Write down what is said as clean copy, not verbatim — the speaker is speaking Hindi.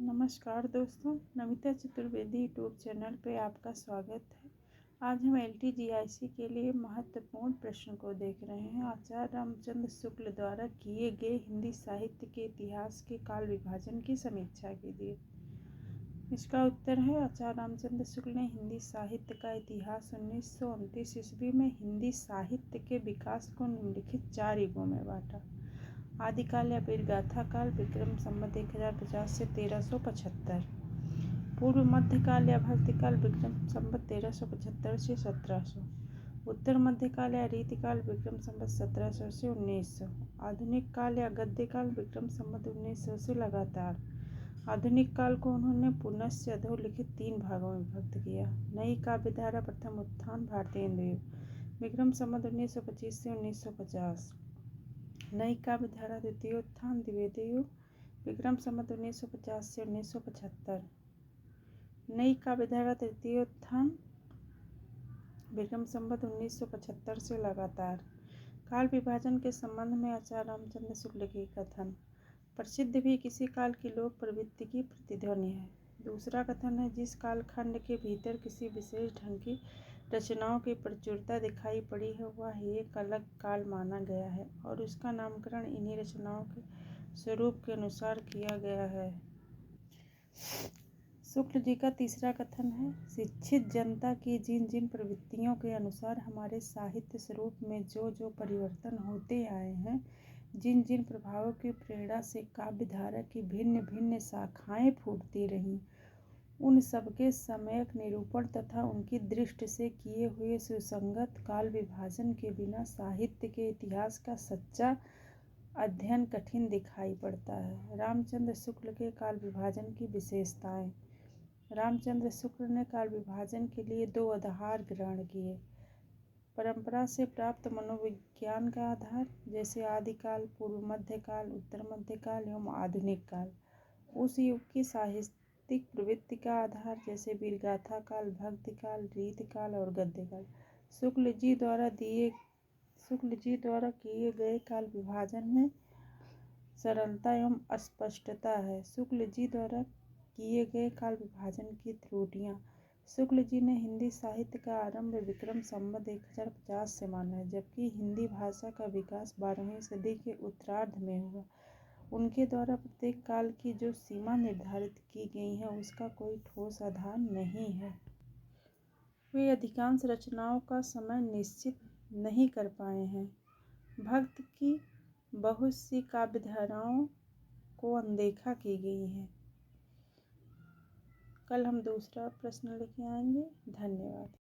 नमस्कार दोस्तों, नमिता चतुर्वेदी यूट्यूब चैनल पे आपका स्वागत है। आज हम LTGIC के लिए महत्वपूर्ण प्रश्न को देख रहे हैं। आचार्य रामचंद्र शुक्ल द्वारा किए गए हिंदी साहित्य के इतिहास के काल विभाजन की समीक्षा कीजिए। इसका उत्तर है आचार्य रामचंद्र शुक्ल ने हिंदी साहित्य का इतिहास 1929 ईस्वी में हिंदी साहित्य के विकास को निम्नलिखित 4 युगों में बांटा। आदिकाल या वीरगाथा काल विक्रम संवत 1050 से 1375। पूर्व मध्यकाल या भक्तिकाल विक्रम संवत 1375 से 1700। उत्तर मध्यकाल या रीतिकाल विक्रम संवत 1700 से 1900। आधुनिक काल या गद्यकाल विक्रम संवत 1900 से लगातार। आधुनिक काल को उन्होंने पुनश्च अधोलिखित 3 भागों में विभक्त किया। नई काव्यधारा प्रथम उत्थान भारतीय द्वीप विक्रम संवत 1925 से 1950। नई काव्यधारा द्वितीय उत्थान द्विवेदी युग विक्रम संवत 1950 से 1975। नई काव्यधारा तृतीय उत्थान विक्रम संवत 1975 से लगातार। काल विभाजन के संबंध में आचार्य रामचंद्र शुक्ल के कथन। प्रसिद्ध भी किसी काल की लोक प्रवृत्ति की प्रतिध्वनि है। दूसरा कथन है, जिस कालखंड के भीतर किसी विशेष ढंग की रचनाओं की प्रचुरता दिखाई पड़ी है वह एक अलग काल माना गया है और उसका नामकरण इन्हीं रचनाओं के स्वरूप के अनुसार किया गया है। शुक्ल जी का तीसरा कथन है, शिक्षित जनता की जिन जिन प्रवृत्तियों के अनुसार हमारे साहित्य स्वरूप में जो जो परिवर्तन होते आए हैं, जिन जिन प्रभावों की प्रेरणा से काव्यधारा की भिन्न भिन्न शाखाएं फूटती रहीं, उन सबके सम्यक निरूपण तथा उनकी दृष्टि से किए हुए सुसंगत काल विभाजन के बिना साहित्य के इतिहास का सच्चा अध्ययन कठिन दिखाई पड़ता है। रामचंद्र शुक्ल के काल विभाजन की विशेषताएं। रामचंद्र शुक्ल ने काल विभाजन के लिए 2 आधार ग्रहण किए। परंपरा से प्राप्त मनोविज्ञान का आधार, जैसे आदिकाल, पूर्व मध्यकाल, उत्तर मध्यकाल एवं आधुनिक काल। उस युग की साहित्यिक प्रवृत्ति का आधार, जैसे वीरगाथा काल, भक्तिकाल, रीतिकाल और गद्यकाल। शुक्ल जी द्वारा किए गए काल विभाजन में सरलता एवं अस्पष्टता है। शुक्ल जी द्वारा किए गए काल विभाजन की त्रुटियां। शुक्ल जी ने हिंदी साहित्य का आरंभ विक्रम संवत 1050 से माना है, जबकि हिंदी भाषा का विकास 12वीं सदी के उत्तरार्ध में हुआ। उनके द्वारा प्रत्येक काल की जो सीमा निर्धारित की गई है उसका कोई ठोस आधार नहीं है। वे अधिकांश रचनाओं का समय निश्चित नहीं कर पाए हैं। भक्त की बहुत सी काव्यधाराओं को अनदेखा की गई है। कल हम दूसरा प्रश्न लेके आएंगे। धन्यवाद।